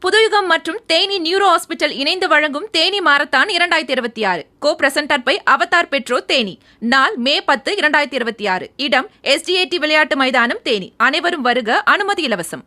புதுயுகம் மற்றும் Theni neuro hospital இணைந்து வழங்கும் Theni marathon 2026 co presented by Avatar Petro Theni. நாள் மே 10, 2026. இடம் SDAT விளையாட்டு மைதானம் தேனி. அனைவரும் வருக, அனுமதி இலவசம்.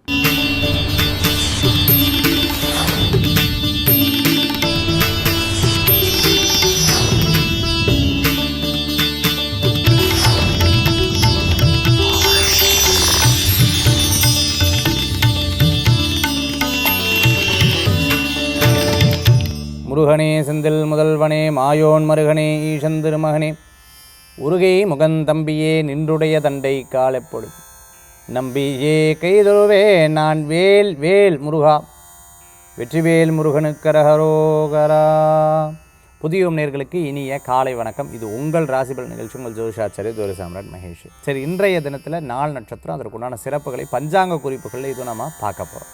முருகனே செந்தில் முதல்வனே மாயோன் மருகனே ஈசன் திருமகனே உருகை முகந்தம்பியே நின்றுடைய தண்டை காலெப்பொழுது நம்பியே கைதொழுவே நான் வேல் வேல் முருகா வெற்றிவேல் முருகனுக்கரகரோகரா. புதியோம் நேர்களுக்கு இனிய காலை வணக்கம். இது உங்கள் ராசிபல் நிகழ்ச்சி. உங்கள் ஜோதிஷாச்சாரிய ஜோதிசாம்ராட் மகேஷ். சரி, இன்றைய தினத்தில் நாள் நட்சத்திரம் அதற்குண்டான சிறப்புகளை பஞ்சாங்க குறிப்புகளில் இதுவும் நம்ம பார்க்க போகிறோம்.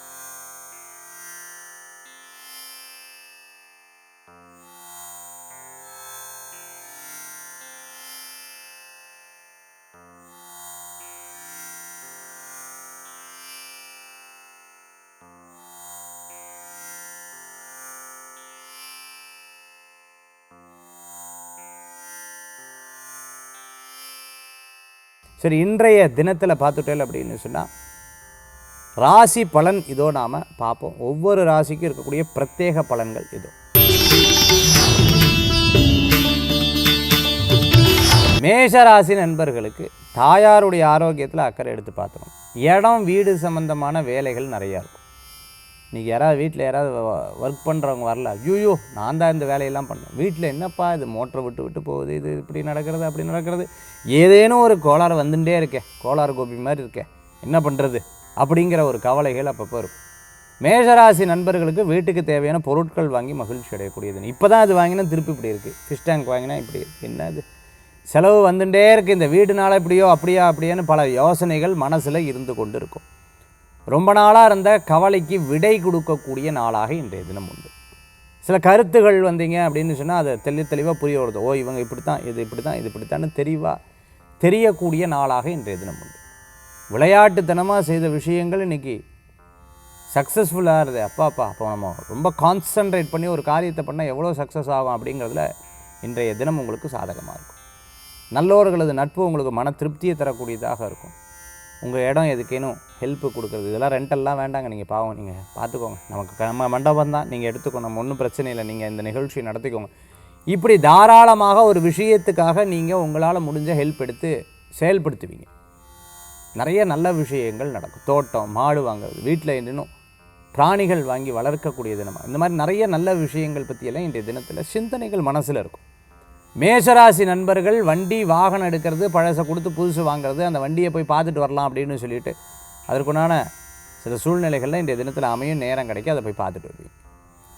சரி, இன்றைய தினத்தில் பார்த்துட்டேன் அப்படின்னு சொன்னால் ராசி பலன் இதோ நாம் பார்ப்போம். ஒவ்வொரு ராசிக்கும் இருக்கக்கூடிய பிரத்யேக பலன்கள் இதோ. மேஷ ராசி நண்பர்களுக்கு தாயாருடைய ஆரோக்கியத்தில் அக்கறை எடுத்து பார்த்துக்கணும். இடம் வீடு சம்பந்தமான வேலைகள் நிறையா இருக்கும். இன்றைக்கி யாராவது வீட்டில் யாராவது ஒர்க் பண்ணுறவங்க வரல, ஐயோ நான் தான் இந்த வேலையெல்லாம் பண்ணேன், வீட்டில் என்னப்பா இது மோட்டரை விட்டு போகுது, இது இப்படி நடக்கிறது அப்படி நடக்கிறது, ஏதேனும் ஒரு கோளாறு வந்துட்டே இருக்கேன், கோளாறு கோபி மாதிரி இருக்கேன், என்ன பண்ணுறது அப்படிங்கிற ஒரு கவலைகள் அப்பப்போ இருக்கும். மேஷராசி நண்பர்களுக்கு வீட்டுக்கு தேவையான பொருட்கள் வாங்கி மகிழ்ச்சி அடையக்கூடியது. இப்போ தான் அது வாங்கினா திருப்பி இப்படி இருக்குது, ஃபிஷ் டேங்க் வாங்கினா இப்படி இருக்குது, என்ன இது செலவு வந்துட்டே இருக்குது, இந்த வீடுனால இப்படியோ அப்படியான்னு பல யோசனைகள் மனசில் இருந்து கொண்டு இருக்கும். ரொம்ப நாளாக இருந்த கவலைக்கு விடை கொடுக்கக்கூடிய நாளாக இன்றைய தினம் உண்டு. சில கருத்துகள் வந்தீங்க அப்படின்னு சொன்னால் அதை தெளிவாக புரிய வருது. ஓ, இவங்க இப்படித்தான், இது இப்படித்தான், இது இப்படித்தான்னு தெரியக்கூடிய நாளாக இன்றைய தினம் உண்டு. விளையாட்டுத்தனமாக செய்த விஷயங்கள் இன்றைக்கி சக்ஸஸ்ஃபுல்லாக இருது. அப்போ நம்ம ரொம்ப கான்சன்ட்ரேட் பண்ணி ஒரு காரியத்தை பண்ணால் எவ்வளோ சக்ஸஸ் ஆகும் அப்படிங்கிறதுல இன்றைய தினம் உங்களுக்கு சாதகமாக இருக்கும். நல்லோர்களது நட்பு உங்களுக்கு மன திருப்தியை தரக்கூடியதாக இருக்கும். உங்கள் இடம் எதுக்கேனும் ஹெல்ப்பு கொடுக்குறது, இதெல்லாம் ரெண்டெல்லாம் வேண்டாங்க, நீங்கள் பாவம், நீங்கள் பார்த்துக்கோங்க, நம்ம மண்டபம் தான், நீங்கள் எடுத்துக்கோங்க, நம்ம ஒன்றும் பிரச்சனை இல்லை, நீங்கள் இந்த நிகழ்ச்சியை நடத்திக்கோங்க. இப்படி தாராளமாக ஒரு விஷயத்துக்காக நீங்கள் உங்களால் முடிஞ்ச ஹெல்ப் எடுத்து செயல்படுத்துவீங்க. நிறைய நல்ல விஷயங்கள் நடக்கும். தோட்டம், மாடு வாங்குறது, வீட்டில் இன்னும் பிராணிகள் வாங்கி வளர்க்கக்கூடிய தினமாக, இந்த மாதிரி நிறைய நல்ல விஷயங்கள் பற்றியெல்லாம் இன்றைய தினத்தில் சிந்தனைகள் மனசில் இருக்கும். மேஷராசி நண்பர்கள் வண்டி வாகனம் எடுக்கிறது, பழசை கொடுத்து புதுசு வாங்கிறது, அந்த வண்டியை போய் பார்த்துட்டு வரலாம் அப்படின்னு சொல்லிட்டு அதற்குண்டான சில சூழ்நிலைகளில் இன்றைய தினத்தில் அமையும், நேரம் கிடைக்கும், அதை போய் பார்த்துட்டு வருவீங்க.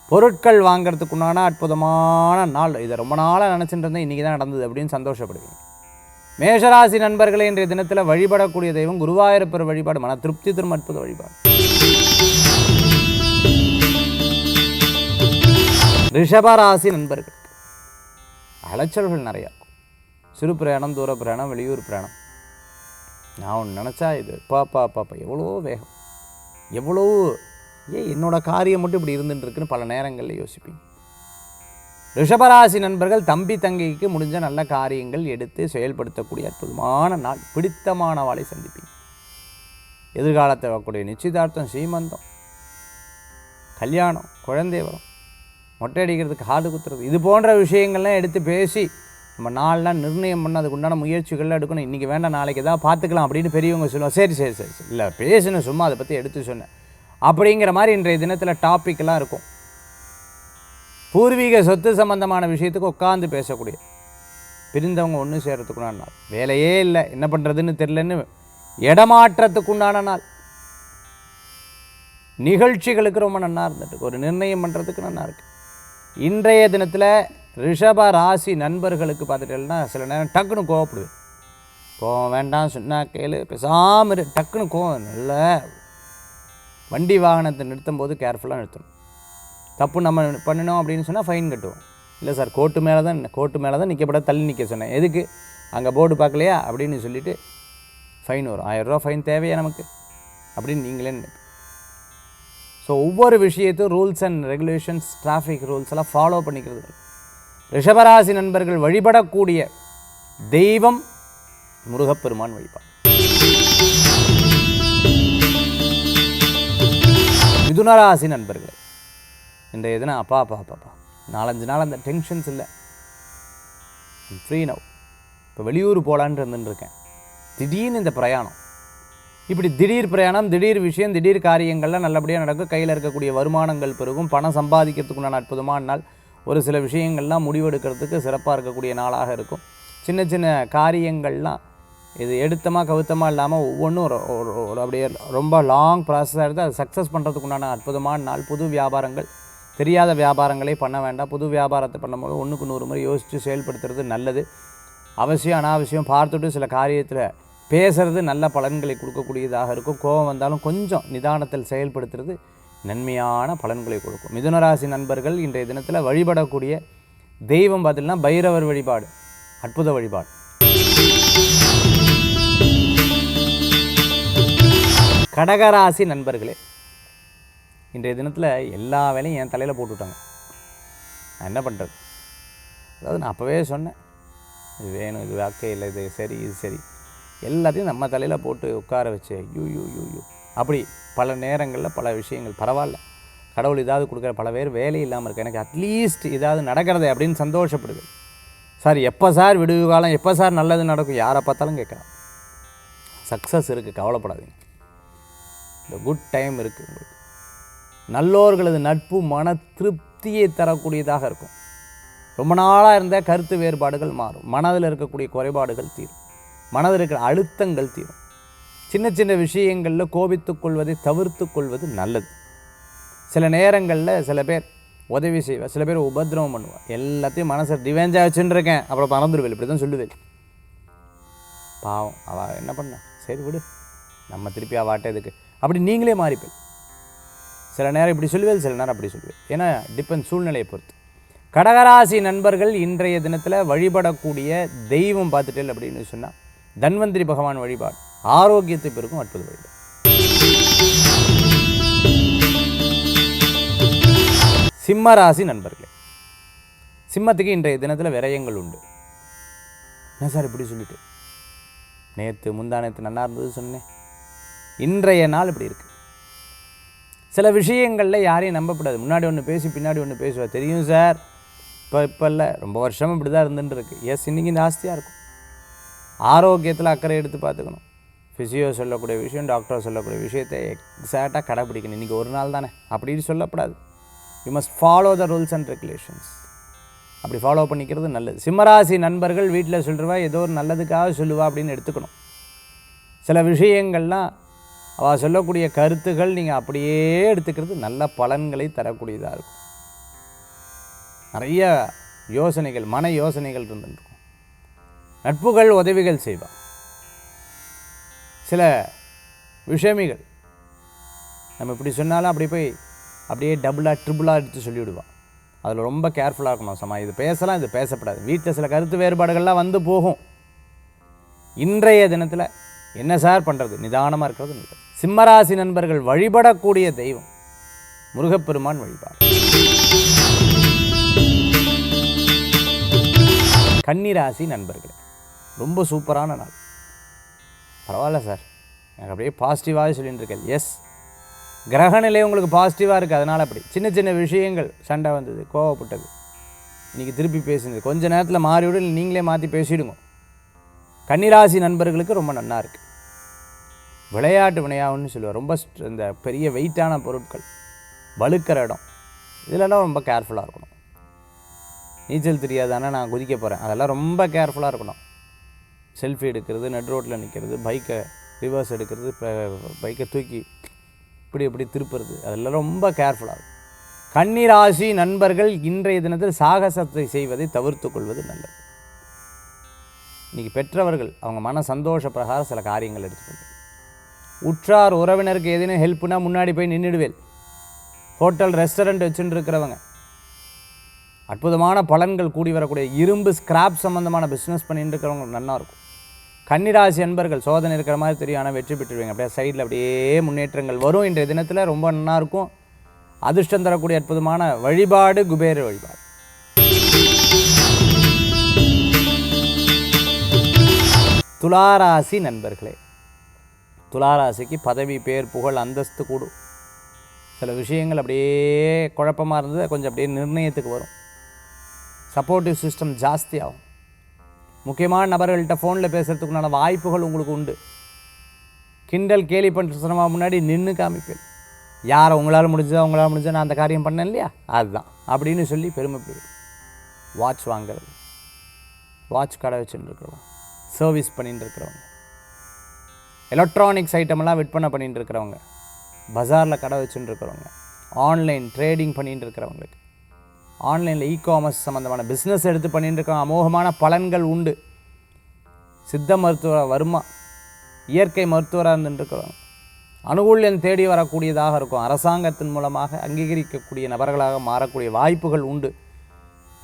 பொருட்கள் வாங்கிறதுக்குண்டான அற்புதமான நாள். இதை ரொம்ப நாளாக நினச்சிட்டு இருந்தேன், இன்றைக்கி தான் நடந்தது அப்படின்னு சந்தோஷப்படுவீங்க. மேஷராசி நண்பர்களை இன்றைய தினத்தில் வழிபடக்கூடிய தெய்வம் குருவாயூரப்பர் வழிபாடு மன திருப்தி தரும் அற்புத வழிபாடு. ரிஷபராசி நண்பர்கள் அலைச்சல்கள் நிறையா இருக்கும். சிறு பிரயாணம், தூர பிரயாணம், வெளியூர் பிரயாணம். நான் ஒன்று நினச்சா இது பாப்பா எவ்வளோ வேகம், எவ்வளோ என்னோடய காரியம் மட்டும் இப்படி இருந்துட்டுருக்குன்னு பல நேரங்களில் யோசிப்பீங்க. ரிஷபராசி நண்பர்கள் தம்பி தங்கைக்கு முடிஞ்ச நல்ல காரியங்கள் எடுத்து செயல்படுத்தக்கூடிய அற்புதமான நாள். பிடித்தமானவாளை சந்திப்பீங்க. எதிர்காலத்தை வரக்கூடிய நிச்சயதார்த்தம், சீமந்தம், கல்யாணம், குழந்தை வரும், மொட்டை அடிக்கிறதுக்கு காது குத்துறது, இது போன்ற விஷயங்கள்லாம் எடுத்து பேசி நம்ம நாளெலாம் நிர்ணயம் பண்ண அதுக்கு உண்டான முயற்சிகள்லாம் எடுக்கணும். இன்றைக்கி வேண்டாம், நாளைக்கு எதாவது பார்த்துக்கலாம் அப்படின்னு பெரியவங்க சொல்லுவோம். சரி இல்லை பேசணும், சும்மா அதை பற்றி எடுத்து சொன்னேன் அப்படிங்கிற மாதிரி இன்றைய தினத்தில் டாப்பிக்கெல்லாம் இருக்கும். பூர்வீக சொத்து சம்பந்தமான விஷயத்துக்கு உட்காந்து பேசக்கூடிய, பிரிந்தவங்க ஒன்று சேர்கிறதுக்குண்டான நாள். வேலையே இல்லை, என்ன பண்ணுறதுன்னு தெரிலன்னு இடமாற்றத்துக்குண்டான நாள். நிகழ்ச்சிகளுக்கு ரொம்ப நல்லா இருந்துட்டு ஒரு நிர்ணயம் பண்ணுறதுக்கு நல்லா இருக்குது. இன்றைய தினத்தில் ரிஷப ராசி நண்பர்களுக்கு பார்த்துட்டேன்னா சில நேரம் டக்குன்னு கோவப்படுவேன். கோவம் வேண்டாம், சொன்னால் கேளு, பேசாமல் டக்குன்னு கோவம். நல்ல வண்டி வாகனத்தை நிறுத்தும் போது கேர்ஃபுல்லாக நிறுத்தணும். தப்பு நம்ம பண்ணினோம் அப்படின்னு சொன்னால் ஃபைன் கட்டுவோம். இல்லை சார், கோர்ட்டு மேலே தான் நிற்கப்பட, தள்ளி நிற்க சொன்னேன், எதுக்கு அங்கே போர்டு பார்க்கலையா அப்படின்னு சொல்லிவிட்டு ஃபைன் வரும். 1000 ரூபா ஃபைன் தேவையா நமக்கு அப்படின்னு நீங்களே நினைப்பீங்க. ஸோ ஒவ்வொரு விஷயத்தையும் rules and regulations, traffic rules எல்லாம் ஃபாலோ பண்ணிக்கிறது. ரிஷபராசி நண்பர்கள் வழிபடக்கூடிய தெய்வம் முருகப்பெருமான் வழிபாடு. மிதுனராசி நண்பர்களே, இன்றைய தினம் அப்பா 4-5 நாள் அந்த டென்ஷன்ஸ் இல்லை, ஃப்ரீ நவ். இப்போ வெளியூர் போகலான்னு இருந்துருக்கேன், திடீர்னு இந்த பிரயாணம், இப்படி திடீர் பிரயாணம், திடீர் விஷயம், திடீர் காரியங்கள்லாம் நல்லபடியாக நடக்கும். கையில் இருக்கக்கூடிய வருமானங்கள் பெருகும், பணம் சம்பாதிக்கிறதுக்குண்டான அற்புதமான நாள். ஒரு சில விஷயங்கள்லாம் முடிவெடுக்கிறதுக்கு சிறப்பாக இருக்கக்கூடிய நாளாக இருக்கும். சின்ன சின்ன காரியங்கள்லாம் இது எடுத்தமாக கவுத்தமாக இல்லாமல் ஒவ்வொன்றும் ஒரு அப்படியே ரொம்ப லாங் ப்ராசஸாக எடுத்து அதை சக்ஸஸ் பண்ணுறதுக்குண்டான அற்புதமான நாள். புது வியாபாரங்கள், தெரியாத வியாபாரங்களே பண்ண வேண்டாம். புது வியாபாரத்தை பண்ணும்போது 1க்கு 100 முறை யோசித்து செயல்படுத்துறது நல்லது. அவசியம் அனாவசியம் பார்த்துட்டு சில காரியத்தில் பேசுறது நல்ல பலன்களை கொடுக்கக்கூடியதாக இருக்கும். கோபம் வந்தாலும் கொஞ்சம் நிதானத்தில் செயல்படுத்துறது நன்மையான பலன்களை கொடுக்கும். மிதுனராசி நண்பர்கள் இன்றைய தினத்தில் வழிபடக்கூடிய தெய்வம் பார்த்தீங்கன்னா பைரவர் வழிபாடு அற்புத வழிபாடு. கடகராசி நண்பர்களே, இன்றைய தினத்தில் எல்லா வேலையும் என் தலையில் போட்டுவிட்டாங்க. நான் என்ன பண்ணுறது? அதாவது நான் அப்போவே சொன்னேன், இது வேணும், இது வாக்கே இல்லை, இது சரி, இது சரி, எல்லாத்தையும் நம்ம தலையில் போட்டு உட்கார வச்சு ஐயோ அப்படி பல நேரங்களில் பல விஷயங்கள் பரவாயில்ல, கடவுள் இதாவது கொடுக்குற. பல பேர் வேலை இல்லாமல் இருக்கு, எனக்கு அட்லீஸ்ட் இதாவது நடக்கிறதே அப்படின்னு சந்தோஷப்படுது. சார் எப்போ சார் விடுவு காலம், எப்போ சார் நல்லது நடக்கும், யாரை பார்த்தாலும் கேட்குறான். சக்ஸஸ் இருக்குது, கவலைப்படாதீங்க. இந்த குட் டைம் இருக்குது உங்களுக்கு. நல்லோர்களது நட்பு மன திருப்தியை தரக்கூடியதாக இருக்கும். ரொம்ப நாளாக இருந்த கருத்து வேறுபாடுகள் மாறும். மனதில் இருக்கக்கூடிய குறைபாடுகள் தீரும். மனதில் இருக்கிற அழுத்தங்கள் தீரும். சின்ன சின்ன விஷயங்களில் கோபித்துக் கொள்வதை தவிர்த்து கொள்வது நல்லது. சில நேரங்களில் சில பேர் உதவி செய்வார், சில பேர் உபத்திரவம் பண்ணுவார். எல்லாத்தையும் மனசை டிவேஞ்சாக வச்சுருக்கேன், அப்புறம் மறந்துடுவேன், இப்படி தான் சொல்லுவேன். பாவம், அவள் என்ன பண்ண, சரி விடு, நம்ம திருப்பி அவாட்ட இதுக்கு அப்படி நீங்களே மாறிப்பேன். சில நேரம் இப்படி சொல்லுவேன், சில நேரம் அப்படி சொல்லுவேன். ஏன்னா டிபெண்ட், சூழ்நிலையை பொறுத்து. கடகராசி நண்பர்கள் இன்றைய தினத்தில் வழிபடக்கூடிய தெய்வம் பார்த்துட்டேன் அப்படின்னு சொன்னால் தன்வந்திரி பகவான் வழிபாடு ஆரோக்கியத்தை பெருக்கும் அற்புத வழிபாடு. சிம்மராசி நண்பர்களே, சிம்மத்துக்கு இன்றைய தினத்தில் விரயங்கள் உண்டு. என்ன சார் இப்படி சொல்லிட்டு, நேற்று முந்தானத்து நல்லா இருந்தது சொன்னேன், இன்றைய நாள் இப்படி இருக்குது. சில விஷயங்களில் யாரையும் நம்பப்படாது. முன்னாடி ஒன்று பேசி பின்னாடி ஒன்று பேசுவார். தெரியும் சார், இப்போ இல்லை, ரொம்ப வருஷம் இப்படி தான் இருந்துட்டு இருக்கு. எஸ், இன்றைக்கி ஜாஸ்தியாக இருக்கும். ஆரோக்கியத்தில் அக்கறை எடுத்து பார்த்துக்கணும். ஃபிசியோ சொல்லக்கூடிய விஷயம், டாக்டர் சொல்லக்கூடிய விஷயத்தை எக்ஸாக்டாக கடைப்பிடிக்கணும். இன்றைக்கி ஒரு நாள் தானே அப்படின்னு சொல்லப்படாது. You must follow the rules and regulations. அப்படி ஃபாலோ பண்ணிக்கிறது நல்லது. சிம்மராசி நண்பர்கள் வீட்டில் சொல்லுவா, ஏதோ ஒரு நல்லதுக்காக சொல்லுவா அப்படின்னு எடுத்துக்கணும். சில விஷயங்கள்லாம் அவள் சொல்லக்கூடிய கருத்துக்கள் நீங்கள் அப்படியே எடுத்துக்கிறது நல்ல பலன்களை தரக்கூடியதாக இருக்கும். நிறைய யோசனைகள், மன யோசனைகள் இருந்துருக்கும். நட்புகள் உதவிகள் செய்வாள். சில விஷயமிகள் நம்ம இப்படி சொன்னாலும் அப்படி போய் அப்படியே டபுளாக ட்ரிபிளாக எடுத்து சொல்லிவிடுவாள். அதில் ரொம்ப கேர்ஃபுல்லாக இருக்கணும். இது பேசலாம், இது பேசப்படாது. வீட்டில் சில கருத்து வேறுபாடுகள்லாம் வந்து போகும். இன்றைய தினத்தில் என்ன சார் பண்ணுறது, நிதானமாக இருக்கிறது நல்லது. சிம்மராசி நண்பர்கள் வழிபடக்கூடிய தெய்வம் முருகப்பெருமான் வழிபாடு. கன்னிராசி நண்பர்களே, ரொம்ப சூப்பரான நாள். பரவாயில்ல சார், எனக்கு அப்படியே பாசிட்டிவாக சொல்லிட்டு இருக்கேன். எஸ், கிரகநிலை உங்களுக்கு பாசிட்டிவாக இருக்குது. அதனால் அப்படி சின்ன சின்ன விஷயங்கள், சண்டை வந்தது, கோவப்பட்டது, இன்றைக்கி திருப்பி பேசினது, கொஞ்ச நேரத்தில் மாறிவிடு, நீங்களே மாற்றி பேசிவிடுங்க. கன்னிராசி நண்பர்களுக்கு ரொம்ப நன்னா இருக்குது. விளையாட்டு வினையாகுன்னு சொல்லுவார். ரொம்ப இந்த பெரிய வெயிட்டான பொருட்கள், வழுக்கிற இடம், இதிலெல்லாம் ரொம்ப கேர்ஃபுல்லாக இருக்கணும். நீச்சல் தெரியாதானே நான் குதிக்க போகிறேன், அதெல்லாம் ரொம்ப கேர்ஃபுல்லாக இருக்கணும். செல்ஃபி எடுக்கிறது, நட் ரோட்டில் நிற்கிறது, பைக்கை ரிவர்ஸ் எடுக்கிறது, பைக்கை தூக்கி இப்படி திருப்புறது, அதெல்லாம் ரொம்ப கேர்ஃபுல்லாக இருக்கும். கன்னிராசி நண்பர்கள் இன்றைய தினத்தில் சாகசத்தை செய்வதை தவிர்த்து கொள்வது நல்லது. இன்றைக்கி பெற்றவர்கள் அவங்க மன சந்தோஷ பிரகாரம் சில காரியங்கள் எடுத்துக்கொண்டு, உற்றார் உறவினருக்கு ஏதேனும் ஹெல்ப்னா முன்னாடி போய் நின்றுடுவேன். ஹோட்டல் ரெஸ்டாரண்ட் வச்சுட்டு இருக்கிறவங்க அற்புதமான பலன்கள் கூடி வரக்கூடிய, இரும்பு ஸ்கிராப் சம்மந்தமான பிஸ்னஸ் பண்ணிட்டு இருக்கிறவங்க நல்லா இருக்கும். கன்னிராசி அன்பர்கள் சோதனை இருக்கிற மாதிரி தெரியும், ஆனால் வெற்றி பெற்றுருவீங்க. அப்படியே சைடில் அப்படியே முன்னேற்றங்கள் வரும். இன்றைய தினத்தில் ரொம்ப நல்லாயிருக்கும். அதிர்ஷ்டம் தரக்கூடிய அற்புதமான வழிபாடு குபேர வழிபாடு. துளாராசி நண்பர்களே, துளாராசிக்கு பதவி, பேர், புகழ், அந்தஸ்து கூடும். சில விஷயங்கள் அப்படியே குழப்பமாக இருந்தது கொஞ்சம் அப்படியே நிர்ணயத்துக்கு வரும். சப்போர்ட்டிவ் சிஸ்டம் ஜாஸ்தி ஆகும். முக்கியமான நபர்கள்ட்ட ஃபோனில் பேசுகிறதுக்குண்டான வாய்ப்புகள் உங்களுக்கு உண்டு. கிண்டல் கேலி பண்ணுற சிரமம் முன்னாடி நின்று காமிப்பேன். யாரை உங்களால் முடிஞ்சா நான் அந்த காரியம் பண்ணேன் இல்லையா, அதுதான் அப்படின்னு சொல்லி பெருமைப்படுவேன். வாட்ச் வாங்கிறது, வாட்ச் கடை வச்சுட்டு இருக்கிறவங்க, சர்வீஸ் பண்ணிட்டு இருக்கிறவங்க, எலக்ட்ரானிக்ஸ் ஐட்டமெல்லாம் விற்பனை பண்ணிட்டு இருக்கிறவங்க, பஜாரில் கடை வச்சுட்டு இருக்கிறவங்க, ஆன்லைன் ட்ரேடிங் பண்ணிட்டு இருக்கிறவங்களுக்கு, ஆன்லைனில் இ-காமர்ஸ் சம்மந்தமான பிஸ்னஸ் எடுத்து பண்ணிட்டு இருக்கிறவங்க அமோகமான பலன்கள் உண்டு. சித்த மருத்துவ வருமா, இயற்கை மருத்துவராக இருந்துருக்கிறவங்க அனுகூல்யம் தேடி வரக்கூடியதாக இருக்கும். அரசாங்கத்தின் மூலமாக அங்கீகரிக்கக்கூடிய நபர்களாக மாறக்கூடிய வாய்ப்புகள் உண்டு.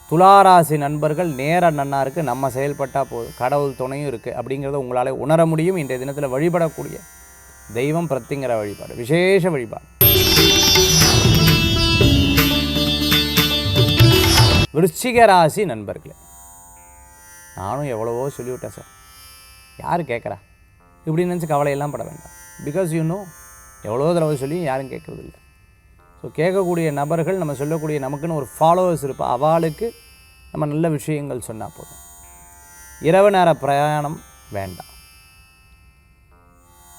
துளாராசி நண்பர்கள் நேர நன்னாருக்கு நம்ம செயல்பட்டால் போதும், கடவுள் துணையும் இருக்குது அப்படிங்கிறத உங்களால் உணர முடியும். இன்றைய தினத்தில் வழிபடக்கூடிய தெய்வம் பிரத்திங்கிற வழிபாடு, விசேஷ வழிபாடு. விருச்சிக ராசி நண்பர்களே, நானும் எவ்வளவோ சொல்லிவிட்டேன் சார், யார் கேட்குறா இப்படி நினச்சி கவலையெல்லாம் பட வேண்டாம். பிகாஸ் எவ்வளோ தடவை சொல்லியும் யாரும் கேட்குறது இல்லை. ஸோ கேட்கக்கூடிய நபர்கள், நம்ம சொல்லக்கூடிய நமக்குன்னு ஒரு ஃபாலோவர்ஸ் இருப்பா, அவளுக்கு நம்ம நல்ல விஷயங்கள் சொன்னால் போதும். இரவு நேர பிரயாணம் வேண்டாம்.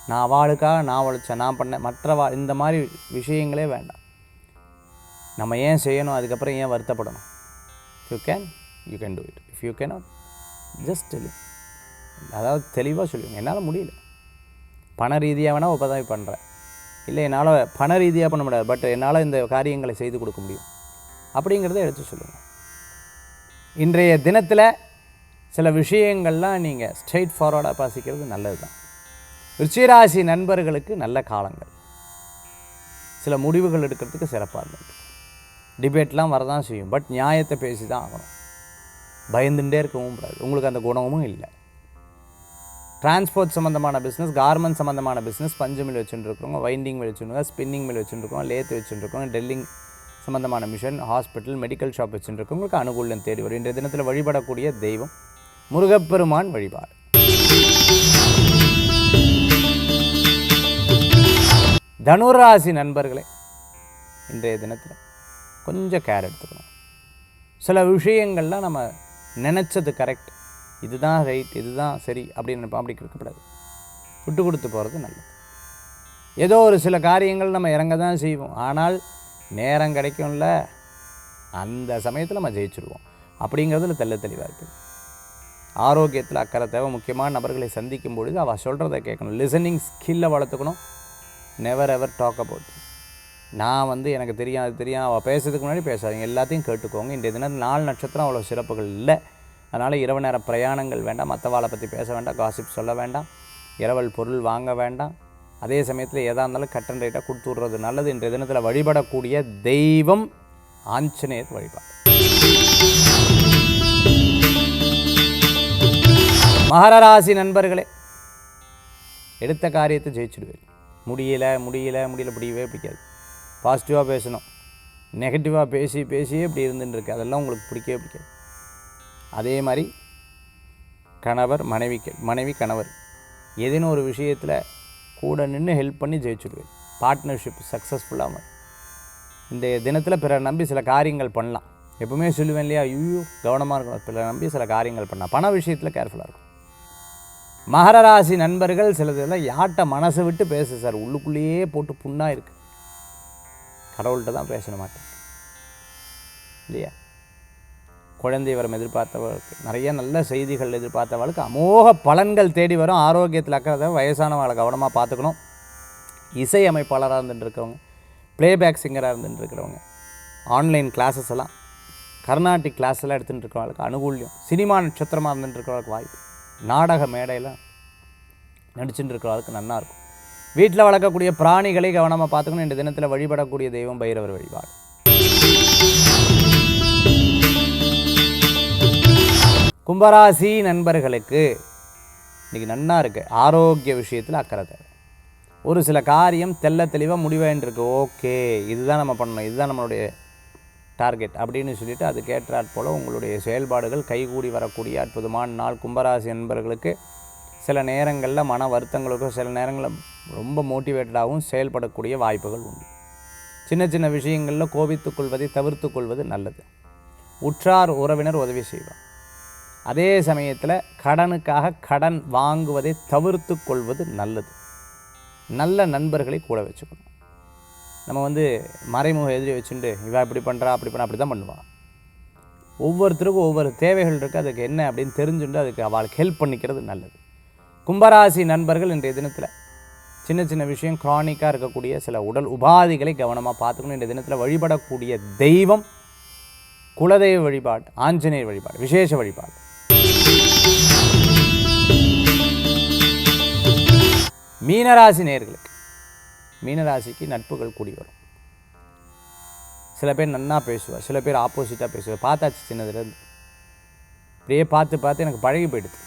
நான் அவளுக்காக நான் உழைச்சேன், நான் பண்ணேன், மற்றவா இந்த மாதிரி விஷயங்களே வேண்டாம். நம்ம ஏன் செய்யணும், அதுக்கப்புறம் ஏன் வருத்தப்படணும். You can do it. If you cannot just tell it. அதாவது தெளிவாக சொல்லுவீங்க, என்னால் முடியல, பண ரீதியாக வேணால் உபதவி பண்ணுறேன், இல்லை என்னால் பண ரீதியாக பண்ண முடியாது, பட் என்னால் இந்த காரியங்களை செய்து கொடுக்க முடியும் அப்படிங்கிறத எடுத்து சொல்லுங்கள். இன்றைய தினத்தில் சில விஷயங்கள்லாம் நீங்கள் ஸ்ட்ரெயிட் ஃபார்வர்டாக பாசிக்கிறது நல்லது தான். விருச்சிகராசி நண்பர்களுக்கு நல்ல காலங்கள், சில முடிவுகள் எடுக்கிறதுக்கு சிறப்பாக இருந்துட்டு. டிபேட்லாம் வரதான் செய்யும், பட் நியாயத்தை பேசி தான் ஆகணும். பயந்துட்டே இருக்கவும் கூடாது, உங்களுக்கு அந்த குணமும் இல்லை. டிரான்ஸ்போர்ட் சம்மந்தமான பிஸ்னஸ், கார்மெண்ட் சம்மந்தமான பிஸ்னஸ், பஞ்சு மில் வச்சுருக்கோங்க, வைண்டிங் மில் வச்சுருக்கோங்க, ஸ்பின்னிங் மில் வச்சுருக்கோம், லேத்து வச்சுருக்கோங்க, டெல்லிங் சம்மந்தமான மிஷன், ஹாஸ்பிட்டல், மெடிக்கல் ஷாப் வச்சுருக்கவங்களுக்கு அனுகூலம் தேடி வரும். இன்றைய தினத்தில் வழிபடக்கூடிய தெய்வம் முருகப்பெருமான் வழிபாடு. தனுராசி நண்பர்களே, இன்றைய தினத்தில் கொஞ்சம் கேர் எடுத்துக்கணும். சில விஷயங்கள்லாம் நம்ம நினச்சது கரெக்ட், இதுதான் ரைட், இதுதான் சரி அப்படின்னு நினைப்போம். அப்படி இருக்கக்கூடாது, விட்டு கொடுத்து போகிறது நல்லது. ஏதோ ஒரு சில காரியங்கள் நம்ம இறங்க தான் செய்வோம், ஆனால் நேரம் கிடைக்கும்ல, அந்த சமயத்தில் நம்ம ஜெயிச்சுடுவோம் அப்படிங்கிறதுல தெளிவாக இருக்குது. ஆரோக்கியத்தில் அக்கறை தேவை. முக்கியமான நபர்களை சந்திக்கும் பொழுது அவள் சொல்கிறத கேட்கணும். லிசனிங் ஸ்கில்லை வளர்த்துக்கணும். நெவர் எவர் டாக் அபவுட் நான் எனக்கு தெரியும், அது தெரியும், அவள் பேசுறதுக்கு முன்னாடி பேசாதீங்க, எல்லாத்தையும் கேட்டுக்கோங்க. இன்றைய தினம் 4 நட்சத்திரம் அவ்வளோ சிறப்புகள் இல்லை. அதனால் இரவு நேர பிரயாணங்கள் வேண்டாம், மற்றவாளை பற்றி பேச வேண்டாம், காசிப் சொல்ல வேண்டாம், இரவல் பொருள் வாங்க வேண்டாம். அதே சமயத்தில் எதாக இருந்தாலும் கட் அண்ட் ரைட்டாக கொடுத்து விட்றது நல்லது. இன்றைய தினத்தில் வழிபடக்கூடிய தெய்வம் ஆஞ்சநேயர் வழிபாடு. மகர ராசி நண்பர்களே, எடுத்த காரியத்தை ஜெயிச்சுடுவேன். முடியலை பிடிக்கவே பிடிக்காது. பாசிட்டிவாக பேசணும், நெகட்டிவாக பேசியே இப்படி இருந்துருக்கு, அதெல்லாம் உங்களுக்கு பிடிக்கவே பிடிக்காது. அதே மாதிரி கணவர் மனைவி கணவர் ஏதேனும் ஒரு விஷயத்தில் கூட நின்று ஹெல்ப் பண்ணி ஜெயிச்சுடுவேன். பார்ட்னர்ஷிப் சக்ஸஸ்ஃபுல்லாக இந்த தினத்தில் பிறர் நம்பி சில காரியங்கள் பண்ணலாம். எப்பவுமே சொல்லுவேன் இல்லையா, கவனமாக இருக்கணும். பிறர் நம்பி சில காரியங்கள் பண்ணலாம். பண விஷயத்தில் கேர்ஃபுல்லாக இருக்கும். மகர ராசி நண்பர்கள் சிலதெல்லாம் யார்கிட்ட மனசை விட்டு பேச சார், உள்ளுக்குள்ளேயே போட்டு புண்ணாக இருக்குது, கடவுள்கிட்ட தான் பேச மாட்டேன் இல்லையா. குழந்தை வரம் எதிர்பார்த்தவர்களுக்கு, நிறைய நல்ல செய்திகள் எதிர்பார்த்தவர்களுக்கு அமோக பலன்கள் தேடி வரும். ஆரோக்கியத்தில் அக்கறை, வயசானவங்களை கவனமாக பார்த்துக்கணும். இசை அமைப்பாளராக இருந்துட்டு இருக்கிறவங்க, ப்ளேபேக் சிங்கராக இருந்துட்டு இருக்கிறவங்க, ஆன்லைன் கிளாஸஸ் எல்லாம், கர்நாடிக் கிளாஸ் எல்லாம் எடுத்துகிட்டு இருக்கிறவங்களுக்கு அனுகூல்யம். சினிமா நட்சத்திரமாக இருந்துட்டு இருக்கிறவங்களுக்கு வாய்ப்பு. நாடக மேடையில் நடிச்சுட்டு இருக்கிறவங்களுக்கு நல்லா இருக்கும். வீட்டில் வளர்க்கக்கூடிய பிராணிகளை கவனமாக பார்த்துக்கணும். இந்த தினத்தில் வழிபடக்கூடிய தெய்வம் பைரவர் வழிபாடு. கும்பராசி நண்பர்களுக்கு இன்றைக்கி நன்னா இருக்குது. ஆரோக்கிய விஷயத்தில் அக்கறை தேவை. ஒரு சில காரியம் தெள்ள தெளிவாக முடிவாயின்றிருக்கு. ஓகே, இதுதான் நம்ம பண்ணணும், இதுதான் நம்மளுடைய டார்கெட் அப்படின்னு சொல்லிவிட்டு அதுக்கேற்றாற் போல் உங்களுடைய செயல்பாடுகள் கைகூடி வரக்கூடிய அற்புதமான நாள். கும்பராசி என்பவர்களுக்கு சில நேரங்களில் மன வருத்தங்களுக்கும் சில நேரங்களில் ரொம்ப மோட்டிவேட்டடாகவும் செயல்படக்கூடிய வாய்ப்புகள் உண்டு. சின்ன சின்ன விஷயங்களில் கோபித்துக் கொள்வதை தவிர்த்து கொள்வது நல்லது. உற்றார் உறவினர் உதவி செய்வார். அதே சமயத்தில் கடனுக்காக கடன் வாங்குவதை தவிர்த்து கொள்வது நல்லது. நல்ல நண்பர்களை கூட வச்சுக்கணும். நம்ம மறைமுக எதிரி வச்சுட்டு இவா இப்படி பண்ணுறா அப்படி பண்ணா அப்படி தான் பண்ணுவாள். ஒவ்வொருத்தருக்கும் ஒவ்வொரு தேவைகள் இருக்குது. அதுக்கு என்ன அப்படின்னு தெரிஞ்சுட்டு அதுக்கு அவளுக்கு ஹெல்ப் பண்ணிக்கிறது நல்லது. கும்பராசி நண்பர்கள் இன்றைய தினத்தில் சின்ன சின்ன விஷயம் க்ரானிக்காக இருக்கக்கூடிய சில உடல் உபாதிகளை கவனமாக பார்த்துக்கணும். இன்றைய தினத்தில் வழிபடக்கூடிய தெய்வம் குலதெய்வ வழிபாடு, ஆஞ்சநேயர் வழிபாடு, விசேஷ வழிபாடு. மீனராசி நேயர்களுக்கு மீனராசிக்கு நட்புகள் கூடி வரும். சில பேர் நன்னா பேசுவார், சில பேர் ஆப்போசிட்டாக பேசுவார். பார்த்தாச்சு சின்னதுலேருந்து அப்படியே பார்த்து பார்த்து எனக்கு பழகி போயிடுது.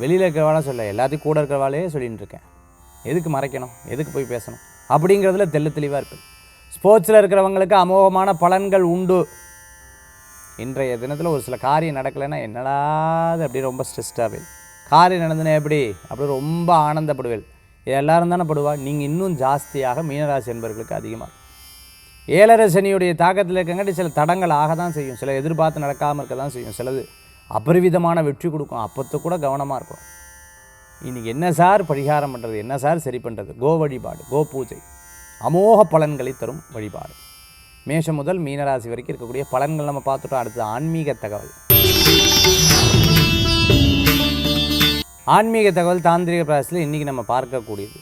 வெளியில் இருக்கிறவாளா சொல்ல, எல்லாத்தையும் கூட இருக்கிறவாளே சொல்லிகிட்டு இருக்கேன். எதுக்கு மறைக்கணும், எதுக்கு போய் பேசணும் அப்படிங்கிறதுல தெளிவாக இருக்குது. ஸ்போர்ட்ஸில் இருக்கிறவங்களுக்கு அமோகமான பலன்கள் உண்டு. இன்றைய தினத்தில் ஒரு சில காரியம் நடக்கலைன்னா என்னடாது அப்படி ரொம்ப ஸ்ட்ரெஸ்டாகவே, காரியம் நடந்துனா எப்படி அப்படி ரொம்ப ஆனந்தப்படுவேன். எல்லாரும் தானே படுவா, நீங்கள் இன்னும் ஜாஸ்தியாக மீனராசி என்பவர்களுக்கு அதிகமாக. ஏழரை சனியுடைய தாக்கத்தில் இருக்கங்காட்டி சில தடங்கள் ஆக தான் செய்யும், சில எதிர்பார்த்து நடக்காமல் இருக்க தான் செய்யும், சிலது அபரிவிதமான வெற்றி கொடுக்கும். அப்போத்து கூட கவனமாக இருக்கும். இன்றைக்கி என்ன சார் பரிகாரம் பண்ணுறது, என்ன சார் சரி பண்ணுறது? கோ வழிபாடு, கோ பூஜை அமோக பலன்களை தரும் வழிபாடு. மேஷம் முதல் மீனராசி வரைக்கும் இருக்கக்கூடிய பலன்கள் நம்ம பார்த்துட்டோம். அடுத்து ஆன்மீக தகவல். ஆன்மீக தகவல் தாந்திரிக பிராசத்தில் இன்றைக்கி நம்ம பார்க்கக்கூடியது.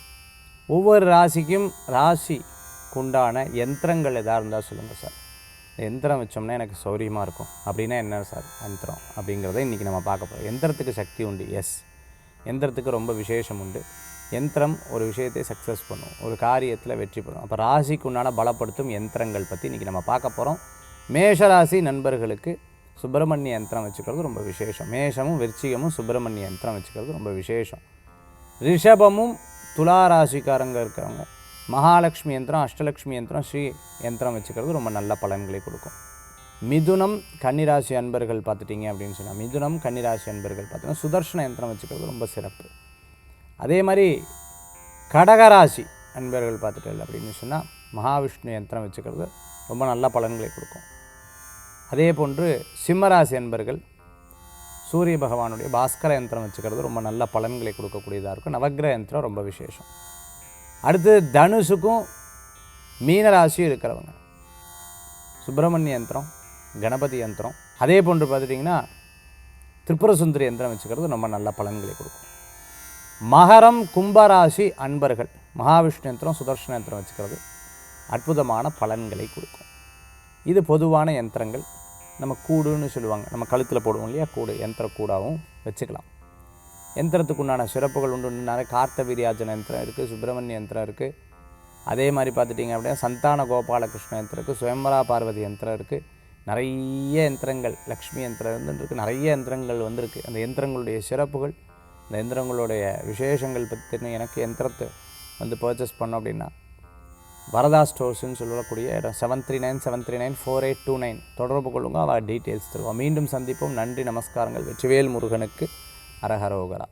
ஒவ்வொரு ராசிக்கும் ராசிக்குண்டான யந்திரங்கள் எதாக இருந்தால் சொல்லுங்கள் சார். இந்த யந்திரம் வச்சோம்னா எனக்கு சௌரியமாக இருக்கும் அப்படின்னா என்ன சார் யந்திரம் அப்படிங்கிறத இன்றைக்கி நம்ம பார்க்க போகிறோம். யந்திரத்துக்கு சக்தி உண்டு. எஸ், யந்திரத்துக்கு ரொம்ப விசேஷம் உண்டு. யந்திரம் ஒரு விஷயத்தை சக்ஸஸ் பண்ணும், ஒரு காரியத்தில் வெற்றி பெறும். அப்போ ராசிக்கு உண்டான பலப்படுத்தும் யந்திரங்கள் பற்றி இன்றைக்கி நம்ம பார்க்க போகிறோம். மேஷராசி நண்பர்களுக்கு சுப்பிரமணிய யந்திரம் வச்சுக்கிறது ரொம்ப விசேஷம். மேஷமும் விருச்சிகமும் சுப்பிரமணிய யந்திரம் வச்சுக்கிறது ரொம்ப விசேஷம். ரிஷபமும் துளாராசிக்காரங்க இருக்கிறவங்க மகாலட்சுமி யந்திரம், அஷ்டலக்ஷ்மி யந்திரம், ஸ்ரீ யந்திரம் வச்சுக்கிறது ரொம்ப நல்ல பலன்களை கொடுக்கும். மிதுனம் கன்னிராசி அன்பர்கள் பார்த்துட்டிங்க அப்படின்னு சொன்னால், மிதுனம் கன்னிராசி அன்பர்கள் பார்த்தீங்கன்னா சுதர்ஷன யந்திரம் வச்சுக்கிறது ரொம்ப சிறப்பு. அதே மாதிரி கடகராசி அன்பர்கள் பார்த்துட்டு அப்படின்னு சொன்னால் மகாவிஷ்ணு யந்திரம் வச்சுக்கிறது ரொம்ப நல்ல பலன்களை கொடுக்கும். அதே போன்று சிம்மராசி அன்பர்கள் சூரிய பகவானுடைய பாஸ்கர யந்திரம் வச்சுக்கிறது ரொம்ப நல்ல பலன்களை கொடுக்கக்கூடியதாக இருக்கும். நவக்கிரக யந்திரம் ரொம்ப விசேஷம். அடுத்து தனுஷுக்கும் மீனராசியும் இருக்கிறவங்க சுப்பிரமணிய யந்திரம், கணபதி யந்திரம், அதே போன்று பார்த்துட்டிங்கன்னா திரிபுர சுந்தரி யந்திரம் வச்சுக்கிறது ரொம்ப நல்ல பலன்களை கொடுக்கும். மகரம் கும்பராசி அன்பர்கள் மகாவிஷ்ணு யந்திரம், சுதர்ஷன யந்திரம் வச்சுக்கிறது அற்புதமான பலன்களை கொடுக்கும். இது பொதுவான யந்திரங்கள். நம்ம கூடுன்னு சொல்லுவாங்க, நம்ம கழுத்தில் போடுவோம் இல்லையா, கூடு, யந்திர கூடாகவும் வச்சுக்கலாம். யந்திரத்துக்கு உண்டான சிறப்புகள் உண்டு. நிறைய கார்த்தவீரியாஜன யந்திரம் இருக்குது, சுப்பிரமணிய யந்திரம் இருக்குது. அதே மாதிரி பார்த்துட்டிங்க அப்படின்னா சந்தான கோபாலகிருஷ்ண யந்திரம் இருக்குது, சுயம்பரா பார்வதி யந்திரம் இருக்குது. நிறைய யந்திரங்கள், லக்ஷ்மி யந்திரம் இருக்குது, நிறைய யந்திரங்கள் வந்திருக்கு. அந்த யந்திரங்களுடைய சிறப்புகள், அந்த யந்திரங்களுடைய விசேஷங்கள் பற்றி எனக்கு யந்திரத்தை பர்ச்சேஸ் பண்ணோம் அப்படின்னா வரதா ஸ்டோர்ஸ்ன்னு சொல்லக்கூடிய இடம் 7397394829 தொடர்பு கொள்ளுங்க. அவள் டீட்டெயில்ஸ் தருவோம். மீண்டும் சந்திப்போம். நன்றி, நமஸ்காரங்கள். வெற்றிவேல் முருகனுக்கு அரஹரோகரா.